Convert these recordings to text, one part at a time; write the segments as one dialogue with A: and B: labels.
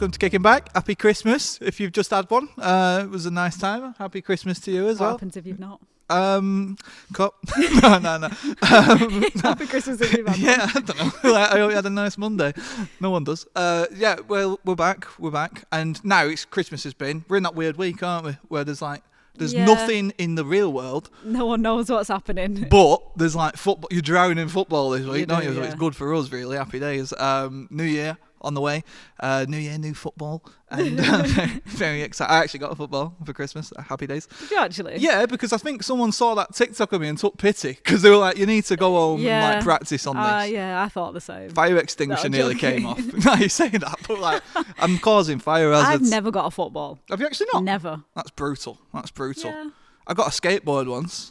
A: welcome to Kicking Back. Happy Christmas if you've just had one. It was a nice time. Happy Christmas to you as well.
B: What happens if you've not?
A: Cut. No.
B: Happy Christmas if you've had one.
A: Yeah, I don't know. I hope you had a nice Monday. No one does. Yeah, well, we're back. And now Christmas has been. We're in that weird week, aren't we? Where there's nothing in the real world.
B: No one knows what's happening.
A: But there's like football. You're drowning in football this week, don't you? So
B: Yeah.
A: it's good for us, really. Happy days. New Year on the way. New Year, new football. And very excited. I actually got a football for Christmas. Happy days.
B: Did you actually?
A: Yeah, because I think someone saw that TikTok of me and took pity because they were like, you need to go home and practice on this.
B: Yeah, I thought the same.
A: Fire extinguisher nearly came off. No, you say that, but I'm causing fire hazards.
B: I've never got a football.
A: Have you actually not?
B: Never.
A: That's brutal.
B: Yeah.
A: I got a skateboard once.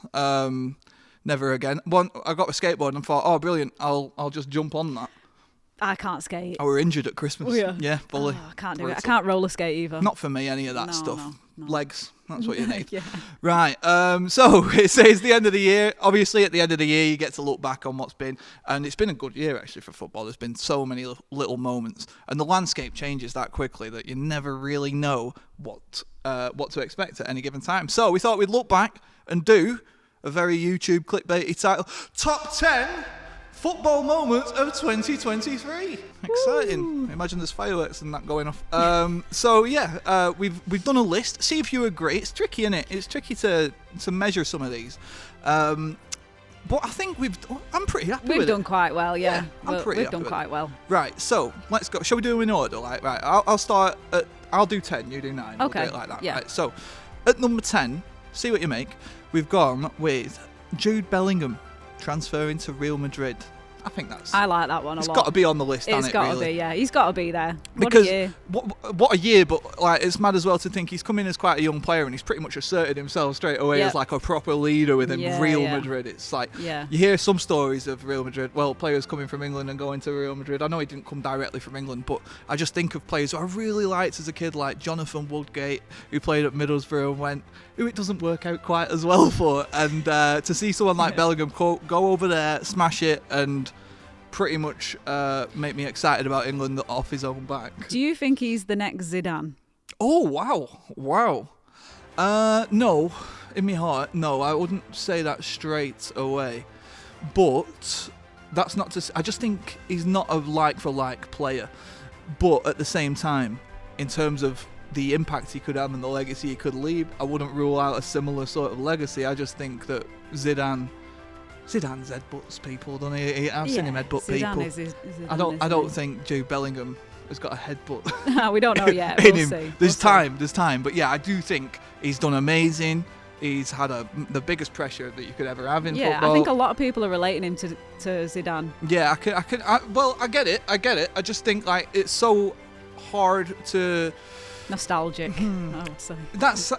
A: Never again. I got a skateboard and thought, oh, brilliant. I'll just jump on that.
B: I can't skate.
A: I were injured at Christmas.
B: Oh, yeah?
A: Yeah, fully.
B: I can't do
A: Brutal.
B: it. I can't roller skate either.
A: Not for me, any of that
B: No,
A: stuff.
B: no.
A: Legs. That's what you need.
B: Yeah.
A: Right. So it says the end of the year. Obviously, at the end of the year, you get to look back on what's been. And it's been a good year, actually, for football. There's been so many little moments. And the landscape changes that quickly that you never really know what to expect at any given time. So we thought we'd look back and do a very YouTube clickbaity title. Top 10 football moments of 2023. Exciting. Imagine there's fireworks and that going off. So yeah, we've done a list. See if you agree. It's tricky, isn't it? It's tricky to measure some of these. But I think I'm pretty happy with it.
B: We've done quite well, yeah.
A: We've
B: done quite well.
A: Right, so let's go. Shall we do them in order? Right, I'll start at, I'll do 10, you do 9.
B: Okay.
A: We'll do it like that.
B: Yeah.
A: Right, so at number 10, see what you make. We've gone with Jude Bellingham transferring to Real Madrid. I think
B: I like that one a lot.
A: It's got to be on the list, hasn't it?
B: It's got to
A: really?
B: be, yeah. He's got to be there.
A: Because
B: what a year.
A: What a year, but it's mad as well to think he's come in as quite a young player and he's pretty much asserted himself straight away as like a proper leader within Real Madrid. It's like you hear some stories of Real Madrid, players coming from England and going to Real Madrid. I know he didn't come directly from England, but I just think of players who I really liked as a kid, like Jonathan Woodgate, who played at Middlesbrough and who it doesn't work out quite as well for. And to see someone like Bellingham go over there, smash it, and pretty much make me excited about England off his own back.
B: Do you think he's the next Zidane?
A: Oh, wow. No, in my heart, no, I wouldn't say that straight away. But that's not to say, I just think he's not a like-for-like player. But at the same time, in terms of the impact he could have and the legacy he could leave, I wouldn't rule out a similar sort of legacy. I just think that Zidane's headbutts people, doesn't he? I've seen him headbutt people. I don't think Jude Bellingham has got a headbutt.
B: We don't know yet.
A: in
B: we'll
A: him.
B: see.
A: There's time. But yeah, I do think he's done amazing. He's had the biggest pressure that you could ever have in football.
B: Yeah, I think a lot of people are relating him to Zidane.
A: Yeah, I get it. I just think it's so hard to.
B: Nostalgic, I would say.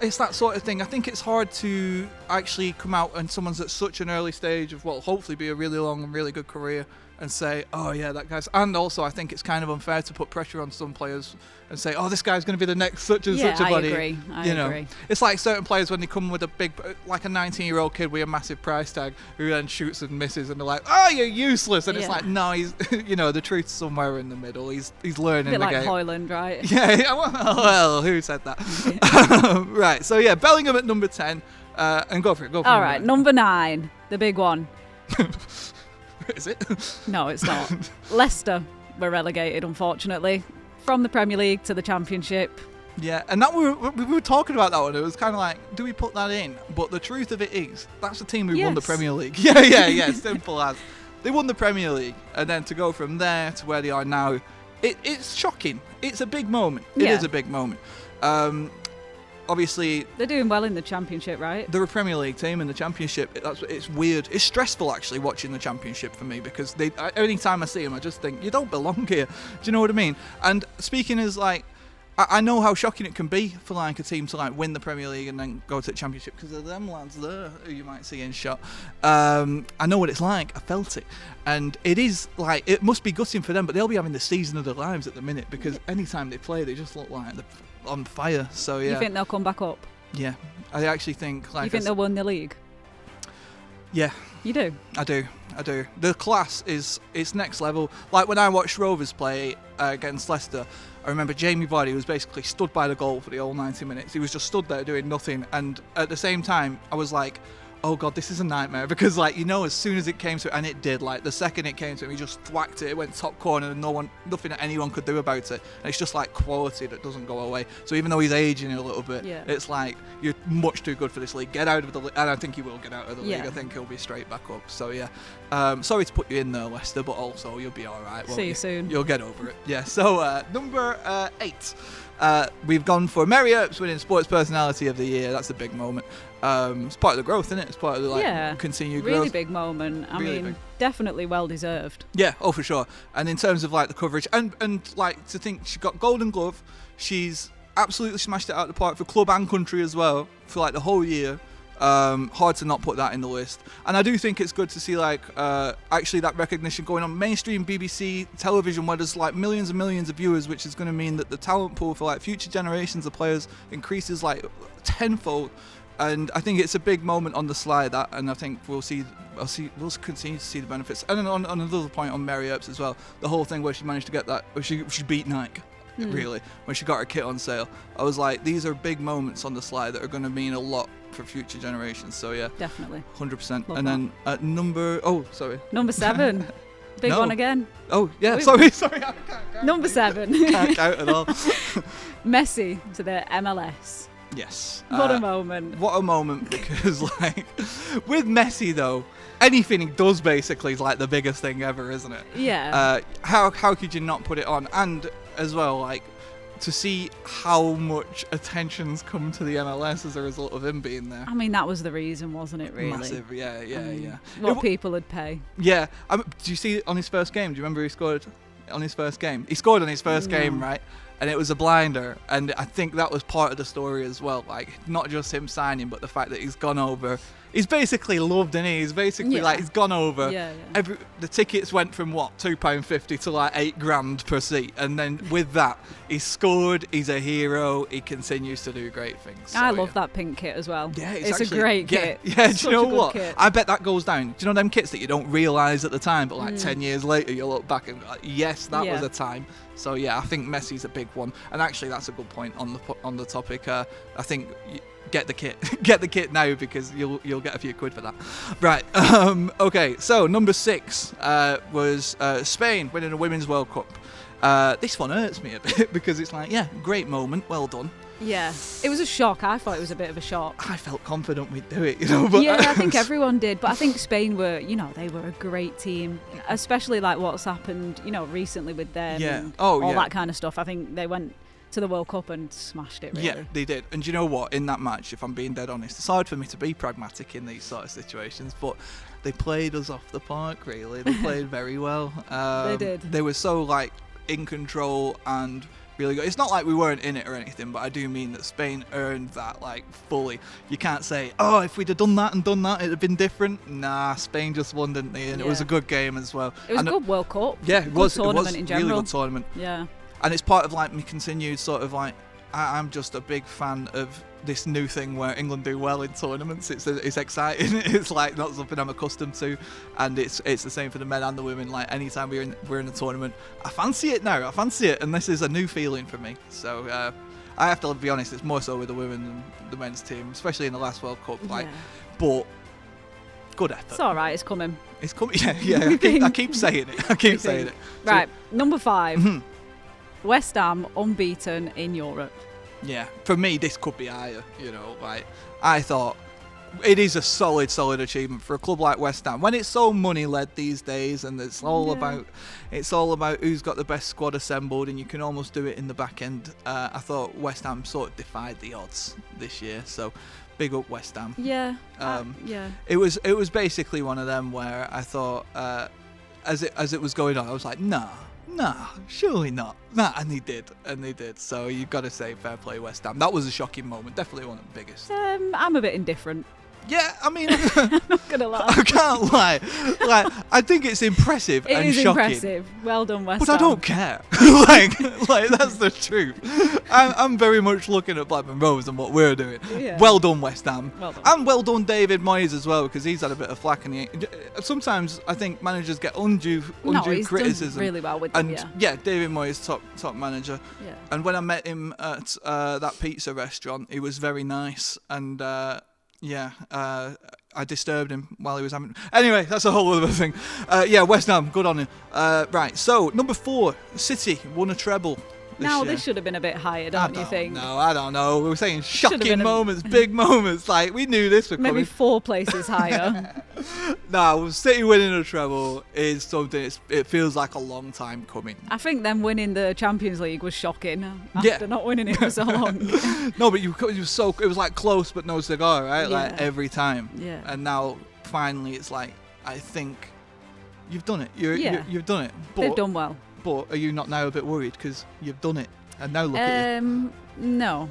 A: It's that sort of thing. I think it's hard to actually come out and someone's at such an early stage of hopefully be a really long and really good career and say, oh yeah, that guy's. And also I think it's kind of unfair to put pressure on some players and say, oh, this guy's going to be the next such and such a buddy.
B: I agree.
A: It's like certain players when they come with a big, like a 19-year-old kid with a massive price tag who then shoots and misses and they're like, oh, you're useless. And it's like, no, he's, the truth's somewhere in the middle. He's learning the game.
B: A bit like Højlund, right?
A: Yeah, well, who said that? Right, so yeah, Bellingham at number 10. And go for it.
B: All right, number 9, the big one.
A: Is it?
B: No, it's not. Leicester were relegated, unfortunately, from the Premier League to the Championship.
A: Yeah, and that we were talking about that one. It was kind of like, do we put that in? But the truth of it is, that's the team who won the Premier League. Yeah, simple as. They won the Premier League, and then to go from there to where they are now, it's shocking. It's a big moment. It is a big moment. Obviously,
B: they're doing well in the Championship, right?
A: They're a Premier League team in the Championship. It's weird. It's stressful actually watching the Championship for me because every time I see them, I just think you don't belong here. Do you know what I mean? And speaking as I know how shocking it can be for a team to win the Premier League and then go to the Championship because of them lads there who you might see in shot. I know what it's like. I felt it, and it is it must be gutting for them, but they'll be having the season of their lives at the minute because anytime they play, they just look like they're on fire. So yeah.
B: You think they'll come back up?
A: Yeah, I actually think.
B: You think they'll win the league?
A: Yeah.
B: You do?
A: I do. The class it's next level. Like when I watched Rovers play against Leicester, I remember Jamie Vardy was basically stood by the goal for the whole 90 minutes. He was just stood there doing nothing. And at the same time, I was like, oh God, this is a nightmare. Because, like, you know, as soon as it came to it, and it did, like, the second it came to him, he just thwacked it. It went top corner and nothing that anyone could do about it. And it's just, like, quality that doesn't go away. So even though he's aging a little bit, it's like, you're much too good for this league. Get out of the league. And I think he will get out of the league. I think he'll be straight back up. So, yeah. Sorry to put you in there, Leicester, but also you'll be all right.
B: See you soon.
A: You'll get over it. Yeah. So, number 8. We've gone for Mary Earps winning Sports Personality of the Year. That's a big moment. It's part of the growth, isn't it? It's part of the continued growth.
B: Really big moment. I mean, definitely well deserved.
A: Yeah, oh for sure. And in terms of like the coverage and like to think she got Golden Glove, she's absolutely smashed it out of the park for club and country as well for like the whole year. Hard to not put that in the list. And I do think it's good to see like actually that recognition going on mainstream BBC television where there's like millions and millions of viewers, which is going to mean that the talent pool for like future generations of players increases like tenfold. And I think it's a big moment on the slide that, and I think we'll continue to see the benefits. And then on another point on Mary Earps as well, the whole thing where she managed to get that, where she beat Nike. Really, when she got her kit on sale, I was like, these are big moments on the slide that are going to mean a lot for future generations. So yeah,
B: definitely
A: 100%. And then at number
B: 7, big one again.
A: Oh yeah, sorry, I can't
B: number 7.
A: Can't count at all.
B: Messi to the MLS.
A: Yes.
B: What a moment.
A: What a moment, because like with Messi though, anything he does basically is like the biggest thing ever, isn't it?
B: Yeah.
A: How could you not put it on? And as well, like to see how much attention's come to the MLS as a result of him being there.
B: I mean, that was the reason, wasn't it, really?
A: Massive, yeah.
B: What people would pay.
A: Yeah. Do you see it on his first game? Do you remember he scored on his first game? He scored on his first game, right? And it was a blinder, and I think that was part of the story as well. Like, not just him signing, but the fact that he's gone over. He's basically loved, isn't he? He's basically like, he's gone over.
B: Yeah.
A: The tickets went from what, £2.50 to like $8,000 per seat, and then with that, he's scored. He's a hero. He continues to do great things. So,
B: I love that pink kit as well.
A: Yeah,
B: it's a great kit.
A: Yeah, do you know what?
B: Kit.
A: I bet that goes down. Do you know them kits that you don't realise at the time, but like 10 years later, you look back and go, yes, that was a time. So yeah, I think Messi's a big one, and actually that's a good point on the topic. I think get the kit now, because you'll get a few quid for that. Right. Okay. So number 6 was Spain winning a Women's World Cup. This one hurts me a bit because it's like, yeah, great moment, well done.
B: Yeah, it was a shock. I thought it was a bit of a shock.
A: I felt confident we'd do it, you know. But
B: yeah, I think everyone did. But I think Spain were, they were a great team, especially like what's happened, recently with them and all that kind of stuff. I think they went to the World Cup and smashed it, really.
A: Yeah, they did. And you know what? In that match, if I'm being dead honest, it's hard for me to be pragmatic in these sort of situations, but they played us off the park, really. They played very well.
B: They did.
A: They were so, like, in control and really good. It's not like we weren't in it or anything, but I do mean that Spain earned that, like, fully. You can't say, oh, if we'd have done that, it'd have been different. Nah, Spain just won, didn't they? And it was a good game as well.
B: It was a good World Cup.
A: Yeah, it was.
B: Tournament in general.
A: Really good tournament.
B: Yeah.
A: And it's part of, like, me continued sort of, like, I'm just a big fan of this new thing where England do well in tournaments. It's exciting. It's like not something I'm accustomed to, and it's the same for the men and the women. Like anytime we're in a tournament, I fancy it now. I fancy it, and this is a new feeling for me. So I have to be honest. It's more so with the women than the men's team, especially in the last World Cup. Like, but good effort.
B: It's all right. It's coming.
A: It's coming. Yeah. I keep saying it.
B: Right, number 5. West Ham unbeaten in Europe.
A: Yeah, for me, this could be higher, like, I thought it is a solid achievement for a club like West Ham, when it's so money-led these days, and it's all about who's got the best squad assembled, and you can almost do it in the back end. I thought West Ham sort of defied the odds this year, so big up West Ham.
B: Yeah.
A: It was basically one of them where I thought, as it was going on, I was like, nah, surely not. Nah, and they did. So you've got to say fair play West Ham. That was a shocking moment. Definitely one of the biggest.
B: I'm a bit indifferent.
A: Yeah, I mean,
B: I'm not gonna lie.
A: I can't lie. Like, I think it's impressive and
B: It is
A: shocking.
B: impressive. Well done, West
A: But
B: Ham.
A: I don't care. like that's the truth. I'm very much looking at Blackburn Rovers and what we're doing.
B: Yeah.
A: Well done, West Ham.
B: Well done.
A: And well done, David Moyes as well, because he's had a bit of flack. And sometimes I think managers get undue
B: he's
A: criticism.
B: done really well with them.
A: And David Moyes, top manager.
B: Yeah.
A: And when I met him at that pizza restaurant, he was very nice. And I disturbed him while he was having... Anyway, that's a whole other thing. West Ham, good on him. Right, so, number 4, City won a treble
B: this should have been a bit higher, don't you think?
A: No, I don't know. We were saying shocking moments, big moments. Like, we knew this was coming.
B: Maybe 4 places higher.
A: No, City winning a treble is something, it feels like a long time coming.
B: I think them winning the Champions League was shocking after not winning it for so long.
A: No, but it was like close but no cigar, right?
B: Yeah.
A: Like every time.
B: Yeah.
A: And now, finally, it's like, I think you've done it. You've done it. But,
B: they've done well.
A: But are you not now a bit worried because you've done it? And now look at you.
B: No.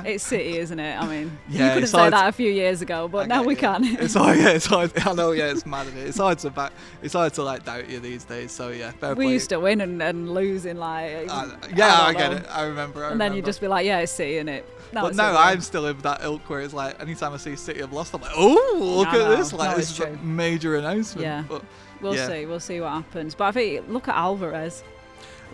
B: It's City, isn't it? I mean,
A: yeah,
B: you couldn't say that a few years ago, but now we can.
A: It's hard. Yeah, it's hard. I know. Yeah, it's mad. It's hard to like doubt you these days. So yeah, fair play.
B: We used to win and lose in like.
A: I get it. I remember.
B: And then you just be like, yeah, it's City, innit?
A: But now I'm still in that ilk where it's like anytime I see City have lost, I'm like, oh, look at this! Like this is a major announcement.
B: Yeah.
A: But,
B: We'll see what happens. But I think look at Alvarez.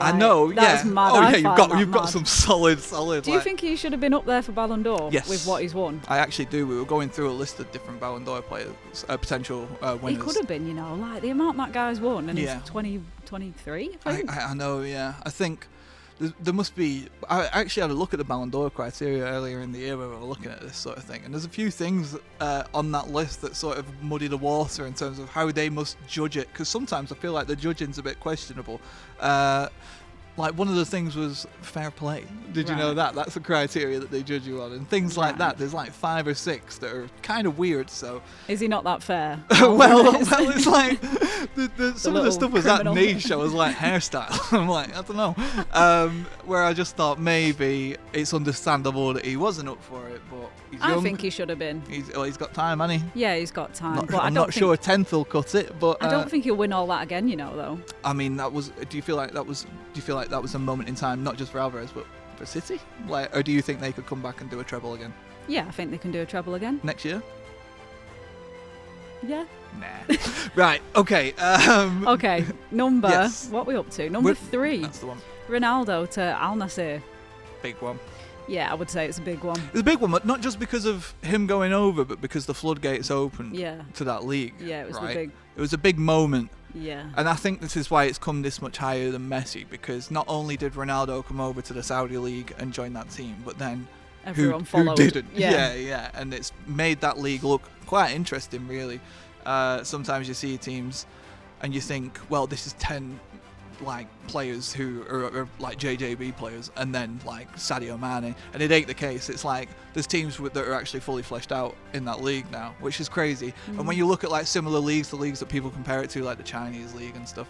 A: I know,
B: that's mad.
A: Oh yeah, you've got some solid.
B: Do you think he should have been up there for Ballon d'Or?
A: Yes.
B: With what he's won?
A: I actually do. We were going through a list of different Ballon d'Or players, potential winners.
B: He could have been, like the amount that guy's won, and he's 23. I think.
A: I know. Yeah, I think there must be. I actually had a look at the Ballon d'Or criteria earlier in the year when we were looking at this sort of thing, and there's a few things on that list that sort of muddy the water in terms of how they must judge it. Because sometimes I feel like the judging's a bit questionable. Like one of the things was fair play. Did you know that? That's a criteria that they judge you on, and things like that. There's like 5 or 6 that are kind of weird. So
B: is he not that fair?
A: well, it's like some of the stuff was that
B: criminal.
A: niche. I was like hairstyle. I'm like, I don't know. Where I just thought maybe it's understandable that he wasn't up for it, but he's young.
B: I think he should have been.
A: He's got time, hasn't he?
B: Yeah, he's got time.
A: I'm not sure 10th will cut it, but
B: I don't think he'll win all that again. Though.
A: I mean, do you feel like that was a moment in time, not just for Alvarez, but for City? Like, or do you think they could come back and do a treble again?
B: Yeah, I think they can do a treble again.
A: Next year?
B: Yeah.
A: Nah. Right, okay.
B: Okay, number...
A: Yes.
B: What are we up to? Number 3.
A: That's the one.
B: Ronaldo to Al Nassr.
A: Big one.
B: Yeah, I would say it's a big one.
A: It's a big one, but not just because of him going over, but because the floodgates opened to that league.
B: Yeah, it was
A: It was a big moment.
B: Yeah.
A: And I think this is why it's come this much higher than Messi, because not only did Ronaldo come over to the Saudi league and join that team, but then
B: everyone
A: who
B: followed.
A: didn't?
B: Yeah.
A: And it's made that league look quite interesting, really. Sometimes you see teams and you think, well, this is 10 like players who are like JJB players, and then like Sadio Mane, and it ain't the case. It's like there's teams that are actually fully fleshed out in that league now, which is crazy. And when you look at like similar leagues, the leagues that people compare it to, like the Chinese league and stuff,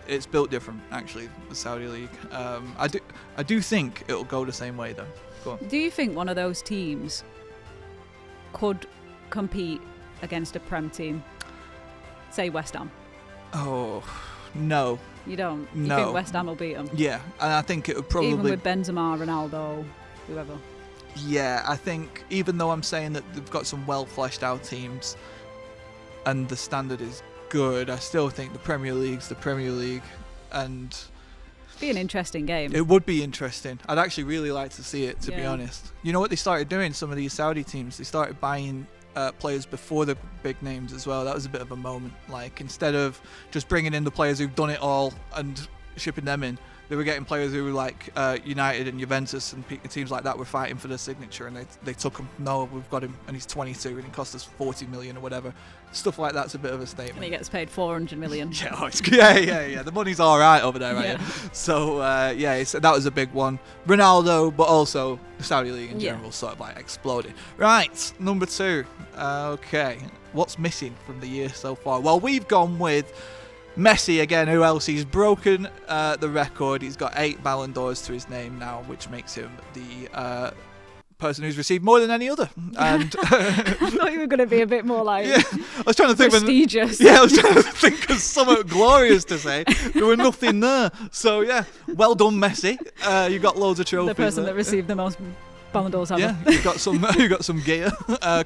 A: it's built different actually, the Saudi league. I do think it'll go the same way though. Go on.
B: Do you think one of those teams could compete against a Prem team, say West Ham?
A: Oh no.
B: You don't?
A: No.
B: You think West Ham will beat them?
A: Yeah, and I think it would probably...
B: Even with Benzema, Ronaldo, whoever?
A: Yeah, I think even though I'm saying that they've got some well fleshed out teams and the standard is good, I still think the Premier League's the Premier League, and...
B: It'd be an interesting game.
A: It would be interesting. I'd actually really like to see it, to be honest. You know what they started doing, some of these Saudi teams? They started buying... players before the big names as well. That was a bit of a moment. Like, instead of just bringing in the players who've done it all and shipping them in, they were getting players who were like United and Juventus and teams like that were fighting for their signature, and they took him. No, we've got him, and he's 22 and he cost us 40 million or whatever. Stuff like that's a bit of a statement.
B: And he gets paid 400 million.
A: Yeah. The money's all right over there, right? Yeah. So that was a big one. Ronaldo, but also the Saudi league in general sort of like exploded. Right, number 2. Okay, what's missing from the year so far? Well, we've gone with Messi again. Who else? He's broken the record. He's got 8 Ballon d'Ors to his name now, which makes him the person who's received more than any other. And
B: I thought you were going to be a bit more like
A: I was trying to think
B: prestigious.
A: I was trying to think of something glorious to say. There were nothing there. So yeah, well done, Messi. You got loads of trophies.
B: The person
A: there.
B: That received the most Ballon d'Ors ever.
A: Yeah, you got some gear.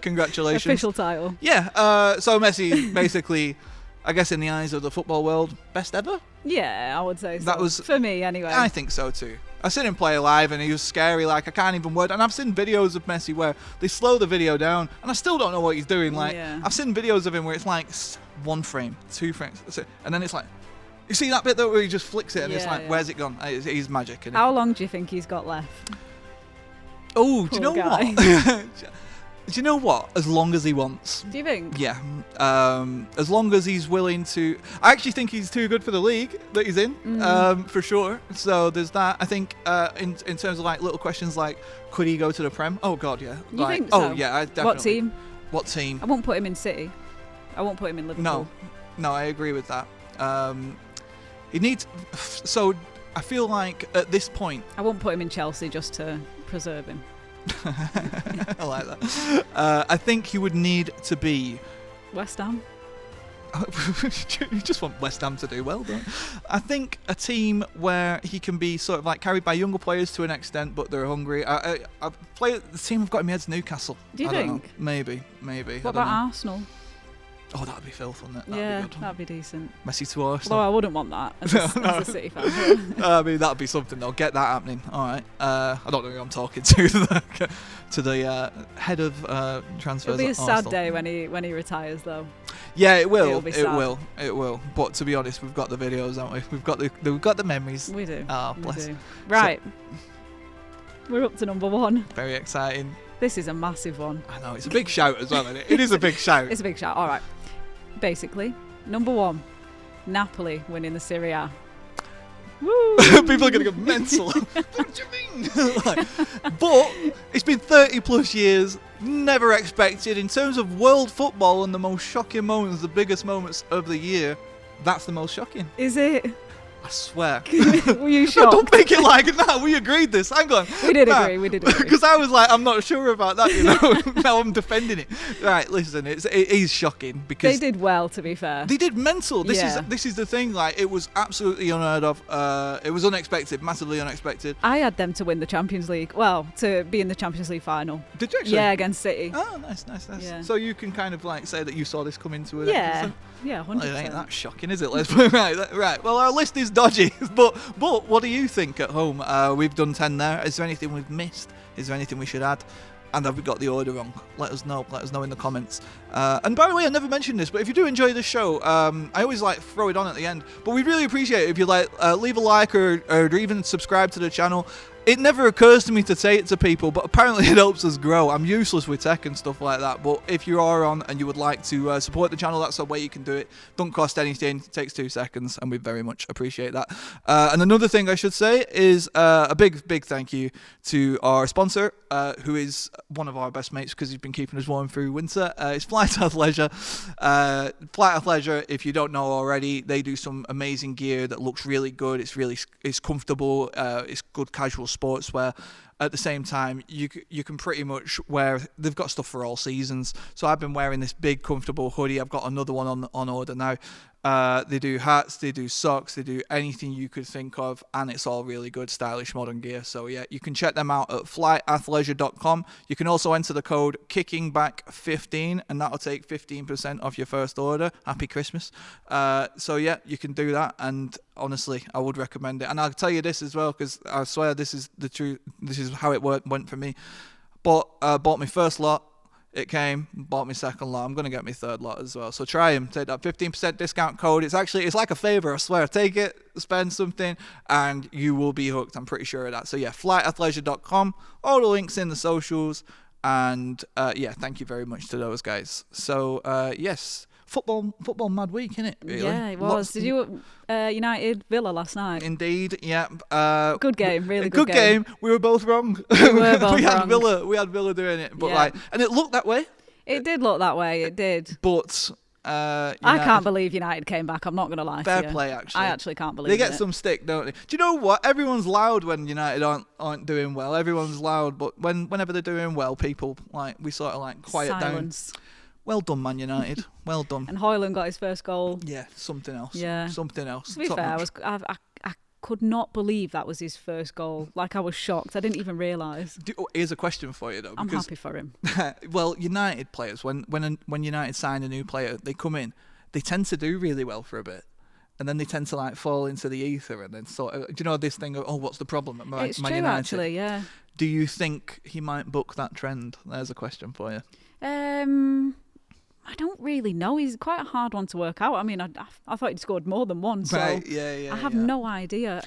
A: Congratulations.
B: Official title.
A: Yeah. So Messi, basically, I guess in the eyes of the football world, best ever.
B: Yeah, I would say so.
A: That was
B: for me anyway.
A: I think so too. I seen him play live and he was scary, like I can't even word. And I've seen videos of Messi where they slow the video down and I still don't know what he's doing. Like I've seen videos of him where it's like 1 frame, 2 frames, and then it's like, you see that bit where he just flicks it and it's like, where's it gone? He's magic. Isn't
B: How long do you think he's got left?
A: Oh, do you know what? Do you know what? As long as he wants.
B: Do you think?
A: Yeah. As long as he's willing to. I actually think he's too good for the league that he's in, for sure. So there's that. I think in terms of like little questions like, could he go to the Prem? Oh God, yeah.
B: You think so?
A: Oh yeah, I definitely.
B: What team?
A: What team?
B: I won't put him in City. I won't put him in Liverpool.
A: No, I agree with that. He needs. So I feel like at this point.
B: I won't put him in Chelsea just to preserve him.
A: I like that. I think he would need to be
B: West Ham.
A: You just want West Ham to do well, don't you? I think a team where he can be sort of like carried by younger players to an extent, but they're hungry. The team I've got in my head's Newcastle.
B: Do you think?
A: Know. Maybe.
B: What about Arsenal?
A: Oh, that'd be filth, wouldn't it?
B: That'd be good. That'd be decent.
A: Messi to Arsenal.
B: Although I wouldn't want that as a City fan.
A: I mean, that'd be something. They'll get that happening. All right. I don't know who I'm talking to. To the head of transfers.
B: It'll be a sad
A: Arsenal.
B: day when he retires, though.
A: Yeah, it will.
B: It
A: will. But to be honest, we've got the videos, haven't we? We've got the memories.
B: We do.
A: Oh, bless.
B: We do. Right. We're up to number 1.
A: Very exciting.
B: This is a massive one.
A: I know, it's a big shout as well, isn't it? It is a big shout.
B: It's a big shout. All right. Basically, number 1, Napoli winning the Serie A. Woo!
A: People are going to go mental. What do you mean? But it's been 30 plus years, never expected. In terms of world football and the most shocking moments, the biggest moments of the year, that's the most shocking.
B: Is it?
A: I swear.
B: Were you shocked?
A: No, don't make it like that. We agreed this. Hang on.
B: We did agree.
A: Because I was like, I'm not sure about that, you know. Now I'm defending it. Right, listen, it is shocking because
B: they did well, to be fair.
A: They did mental. This is the thing. Like, it was absolutely unheard of. It was unexpected, massively unexpected.
B: I had them to win the Champions League. Well, to be in the Champions League final.
A: Did you actually?
B: Yeah, against City.
A: Oh, nice.
B: Yeah.
A: So you can kind of like say that you saw this come into it.
B: Yeah. Yeah, 100%.
A: Well, it ain't that shocking, is it? Let's put it right. Well, our list is dodgy, but what do you think at home? We've done 10 there. Is there anything we've missed? Is there anything we should add? And have we got the order wrong? Let us know. Let us know in the comments. And by the way, I never mentioned this, but if you do enjoy the show, I always like throw it on at the end. But we'd really appreciate it if you like leave a like or even subscribe to the channel. It never occurs to me to say it to people, but apparently it helps us grow. I'm useless with tech and stuff like that, but if you are on and you would like to support the channel, that's the way you can do it. Don't cost anything. It takes 2 seconds, and we very much appreciate that. And another thing I should say is a big thank you to our sponsor, who is one of our best mates because he's been keeping us warm through winter. It's Flight Athleisure. Flight Athleisure, if you don't know already, they do some amazing gear that looks really good. It's comfortable. It's good casual sportswear. At the same time, you can pretty much wear. They've got stuff for all seasons. So I've been wearing this big comfortable hoodie. I've got another one on order now. They do hats, they do socks, they do anything you could think of, and it's all really good, stylish, modern gear. So yeah, you can check them out at flightathleisure.com. You can also enter the code KICKINGBACK15, and that'll take 15% off your first order. Happy Christmas. So yeah, you can do that, and honestly, I would recommend it. And I'll tell you this as well, because I swear this is the truth. This is how it went for me. Bought my first lot. It came, bought me second lot. I'm going to get my third lot as well. So try them. Take that 15% discount code. It's like a favor, I swear. Take it, spend something, and you will be hooked. I'm pretty sure of that. So yeah, flightathleisure.com. All the links in the socials. And yeah, thank you very much to those guys. So yes, football mad week, innit? Really?
B: Yeah, it was. Did you United Villa last night?
A: Indeed, yeah.
B: Good game, really
A: good game. We were both wrong.
B: We were both
A: wrong. We had Villa doing it, but and it looked that way.
B: It did look that way. It did.
A: But I
B: can't believe United came back. I'm not going to lie to you.
A: Fair play, actually.
B: I actually can't believe
A: they get
B: it.
A: some stick, don't they? Do you know what? Everyone's loud when United aren't doing well. Everyone's loud, but whenever they're doing well, people we sort of quiet
B: Silence.
A: down. Well done, Man United. Well done.
B: And Højlund got his first goal.
A: Yeah, something else.
B: Yeah,
A: something else.
B: To be fair, I could not believe that was his first goal. I was shocked. I didn't even realise.
A: Here's a question for you though.
B: I'm happy for him.
A: Well, United players, when United sign a new player, they come in. They tend to do really well for a bit, and then they tend to fall into the ether, and then sort of, do you know this thing of, what's the problem at
B: it's
A: Man
B: true,
A: United?
B: actually, yeah.
A: Do you think he might buck that trend? There's a question for you.
B: I don't really know. He's quite a hard one to work out. I mean, I thought he'd scored more than one, so
A: right, yeah,
B: I have no idea.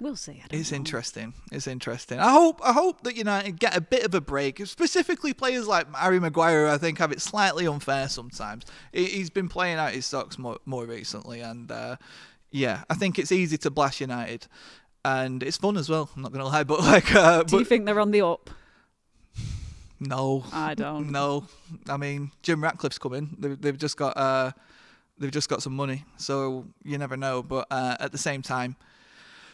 B: We'll see.
A: It's interesting. It's interesting. I hope that United get a bit of a break. Specifically, players like Harry Maguire, I think, have it slightly unfair sometimes. He's been playing out his socks more recently, and I think it's easy to blast United, and it's fun as well. I'm not going to lie, but
B: do you think they're on the up?
A: No,
B: I don't.
A: No, I mean Jim Ratcliffe's coming. They've just got some money, so you never know. But at the same time,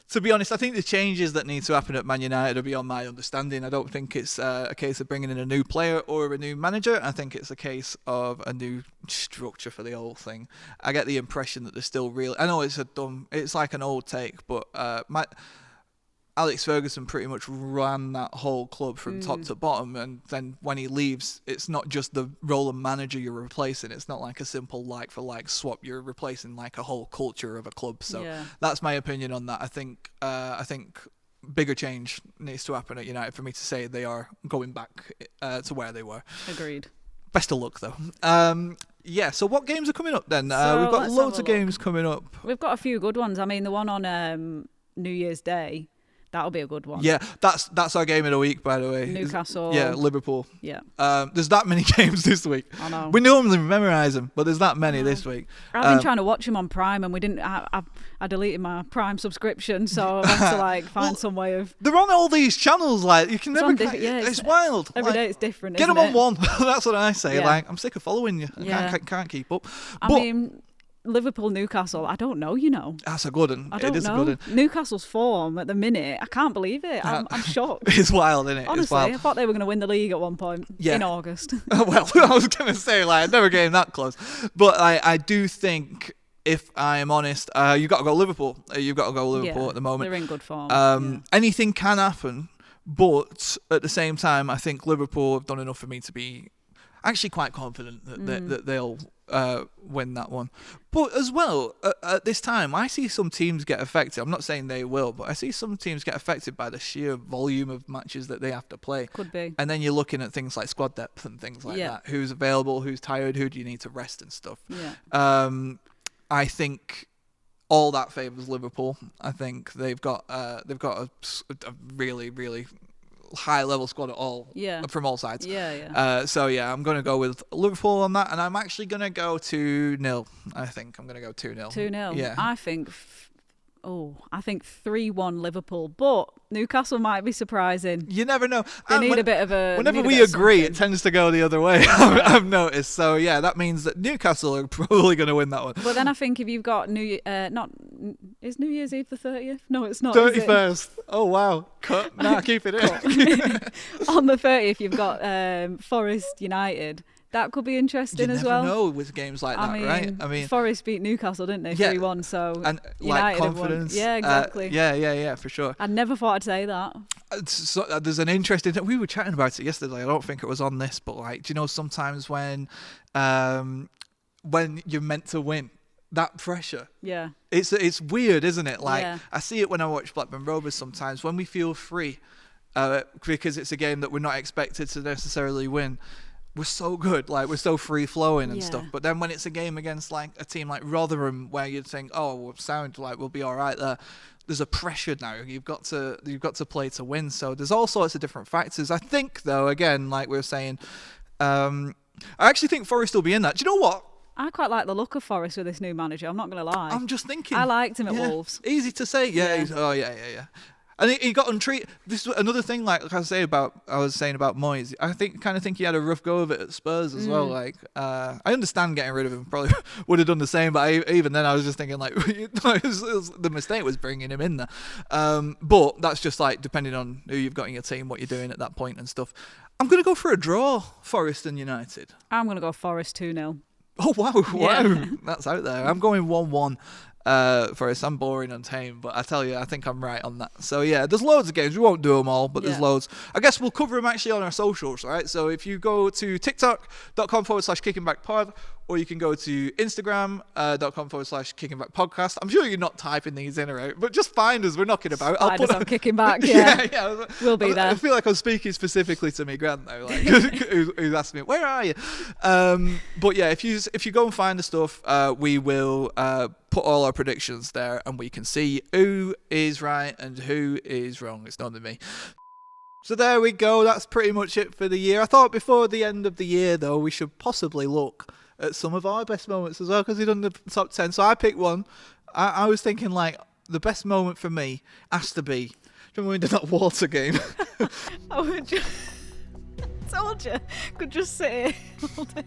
A: to be honest, I think the changes that need to happen at Man United are beyond my understanding. I don't think it's a case of bringing in a new player or a new manager. I think it's a case of a new structure for the whole thing. I get the impression that they're still real. I know it's like an old take, but Alex Ferguson pretty much ran that whole club from top to bottom, and then when he leaves, it's not just the role of manager you're replacing. It's not like a simple like-for-like swap. You're replacing a whole culture of a club. So that's my opinion on that. I think bigger change needs to happen at United for me to say they are going back to where they were.
B: Agreed.
A: Best of luck, though. So what games are coming up then? We've got loads of games coming up.
B: We've got a few good ones. I mean, the one on New Year's Day, that'll be a good one.
A: Yeah, that's our game of the week, by the way.
B: Newcastle.
A: Liverpool.
B: Yeah.
A: There's that many games this week.
B: I know.
A: We normally memorise them, but there's that many this week.
B: I've been trying to watch them on Prime, and we didn't. I deleted my Prime subscription, so I had to find some way of.
A: They're on all these channels. You can never. It's wild.
B: Every day it's different.
A: Get them on one. That's what I say.
B: Yeah.
A: I'm sick of following you. I can't keep up.
B: I mean, Liverpool, Newcastle, I don't know,
A: That's a good one.
B: It is a good one. Newcastle's form at the minute, I can't believe it. I'm shocked.
A: It's wild, isn't it?
B: Honestly,
A: I
B: thought they were going to win the league at one point in August.
A: Well, I was going to say, I never came that close. But I do think, if I am honest, you've got to go Liverpool. You've got to go Liverpool at the moment.
B: They're in good form.
A: Anything can happen, but at the same time, I think Liverpool have done enough for me to be actually quite confident that they'll win that one. But as well, at this time, I see some teams get affected. I'm not saying they will, but I see some teams get affected by the sheer volume of matches that they have to play.
B: Could be.
A: And then you're looking at things like squad depth and things like that. Who's available, who's tired, who do you need to rest and stuff.
B: Yeah.
A: I think all that favours Liverpool. I think they've got a really, really high level squad at all from all sides. I'm going to go with Liverpool on that, and I'm actually going to go 2-0. I think I'm going to go 2-0.
B: 2-0.
A: Yeah.
B: I think 3-1 Liverpool, but Newcastle might be surprising.
A: You never know.
B: They need a bit of a.
A: Whenever we agree, it tends to go the other way. I've noticed. So that means that Newcastle are probably going to win that one.
B: But then I think if you've got is New Year's Eve the 30th? No, it's not.
A: 31st. Oh wow. Cut. Nah, keep it in.
B: On the 30th, you've got Forest United. That could be interesting as well.
A: You never know with games like that, right? I mean,
B: Forest beat Newcastle, didn't they? 3-1. So
A: and
B: United
A: confidence.
B: Yeah, exactly.
A: Yeah, for sure.
B: I never thought I'd say that.
A: So, there's an interesting. We were chatting about it yesterday. I don't think it was on this, but do you know sometimes when you're meant to win, that pressure.
B: Yeah.
A: It's weird, isn't it? I see it when I watch Blackburn Rovers sometimes when we feel free, because it's a game that we're not expected to necessarily win. We're so good, we're so free flowing and stuff. But then when it's a game against a team like Rotherham, where you'd think, we'll be all right there. There's a pressure now. You've got to play to win. So there's all sorts of different factors. I think though, again, like we were saying, I actually think Forest will be in that. Do you know what?
B: I quite like the look of Forest with this new manager. I'm not going to lie.
A: I'm just thinking.
B: I liked him at Wolves.
A: Easy to say. Yeah. And he got untreated. This is another thing, like I was saying about Moyes. I think he had a rough go of it at Spurs as well. Like, I understand getting rid of him. Probably would have done the same, but even then I was just thinking like, the mistake was bringing him in there. But that's just like depending on who you've got in your team, what you're doing at that point and stuff. I'm gonna go for a draw, Forest and United.
B: I'm gonna go Forest 2-0.
A: Oh wow, that's out there. I'm going 1-1. Forest. I'm boring and tame, but I tell you, I think I'm right on that. So yeah, there's loads of games. We won't do them all, but there's loads. I guess we'll cover them actually on our socials, right? So if you go to tiktok.com/kickingbackpod, or you can go to instagram.com/kickingbackpodcast. I'm sure you're not typing these in or out, but just find us. We're knocking about.
B: I'll put us on Kicking Back. Yeah. We'll be there.
A: I feel like I'm speaking specifically to me Grant though, like who's asking me, where are you? But yeah, if you go and find the stuff, we will put all our predictions there, and we can see who is right and who is wrong. It's not me. So there we go. That's pretty much it for the year. I thought before the end of the year, though, we should possibly look at some of our best moments as well, because we've done the top 10. So I picked one. I was thinking, like, the best moment for me has to be, do you remember when we did that water game?
B: I would just, told you, could just sit here all day.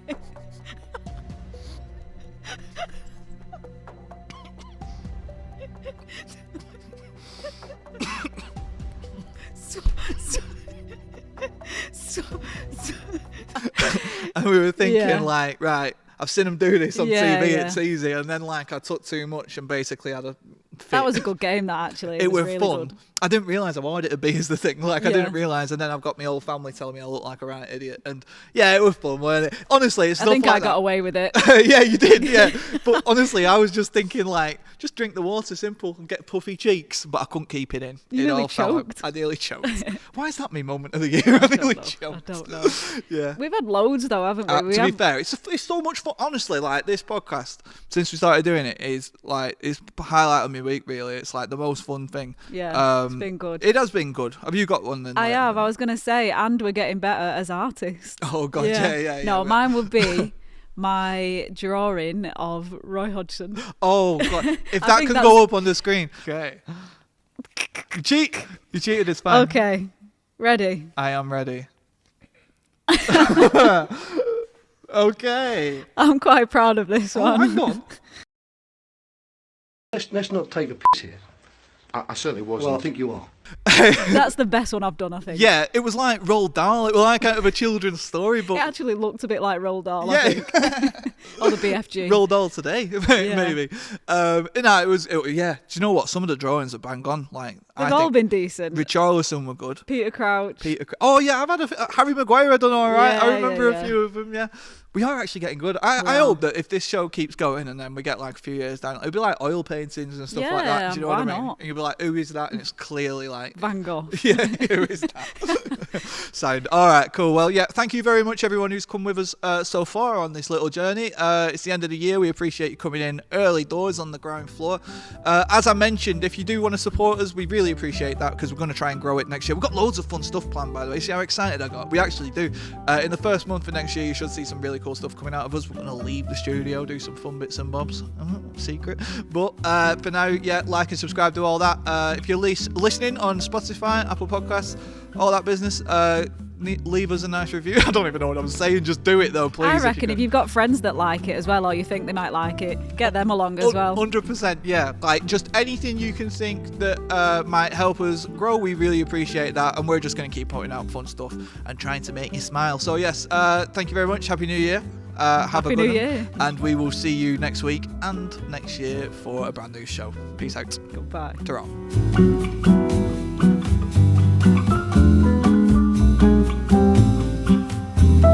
A: And we were thinking, like, right, I've seen them do this on TV, it's easy. And then, like, I took too much and basically had a fit.
B: That was a good game, that, actually.
A: It was
B: really
A: fun.
B: Good.
A: I didn't realise how hard it'd be is the thing. Like, I didn't realise. And then I've got my whole family telling me I look like a right idiot. And, yeah, it was fun, wasn't it? Honestly, it's stuff like that.
B: I think I got away with it.
A: Yeah, you did, yeah. But, honestly, I was just thinking, like, just drink the water, simple, and get puffy cheeks. But I couldn't keep it in.
B: You nearly choked.
A: I nearly choked. Why is that my moment of the year? I nearly choked.
B: I don't know.
A: Yeah.
B: We've had loads, though, haven't we?
A: To be fair, it's so much fun. Honestly, like, this podcast, since we started doing it, is, like, it's the highlight of my week, really. It's, like, the most fun thing.
B: Yeah, it's been good.
A: It has been good. Have you got one then?
B: I have. I was going to say, and we're getting better as artists.
A: Oh, God, yeah.
B: No, mine would be my drawing of Roy Hodgson.
A: Oh, God. If that can go up on the screen. Okay. You cheated, it's fine.
B: Okay. Ready?
A: I am ready. Okay.
B: I'm quite proud of this one.
A: Hang on.
C: Let's not take a piss here. I certainly wasn't.
D: Well, I think you are.
B: That's the best one I've done, I think.
A: Yeah, it was like Roald Dahl. It was like out of a children's story, but
B: it actually looked a bit like Roald Dahl, I think. Or the BFG.
A: Roald Dahl today, maybe. It was. Yeah. Do you know what? Some of the drawings are bang on. Like,
B: they've all been decent.
A: Richarlison were good.
B: Peter Crouch.
A: Oh yeah, I've had Harry Maguire. I done all right. I remember a few of them. Yeah. We are actually getting good. I hope that if this show keeps going and then we get like a few years down, it'll be like oil paintings and stuff like that. Do you know what I mean?
B: Not?
A: And you'll be like, who is that? And it's clearly like
B: Van Gogh.
A: Yeah, who is that? Sound. All right, cool. Well, yeah, thank you very much, everyone who's come with us so far on this little journey. It's the end of the year. We appreciate you coming in early doors on the ground floor. As I mentioned, if you do want to support us, we really appreciate that because we're going to try and grow it next year. We've got loads of fun stuff planned, by the way. See how excited I got? We actually do. In the first month of next year, you should see some really cool stuff coming out of us. We're going to leave the studio, do some fun bits and bobs. Secret. But for now, yeah, like and subscribe to all that. If you're listening on Spotify, Apple Podcasts, all that business, leave us a nice review. I don't even know what I'm saying. Just do it though, please.
B: I reckon if you've got friends that like it as well, or you think they might like it, get them along as well.
A: 100%, yeah. Like just anything you can think that might help us grow, we really appreciate that. And we're just going to keep putting out fun stuff and trying to make you smile. So yes, thank you very much. Happy New Year. Have a good one. And we will see you next week and next year for a brand new show. Peace out.
B: Goodbye.
A: Ta-ra.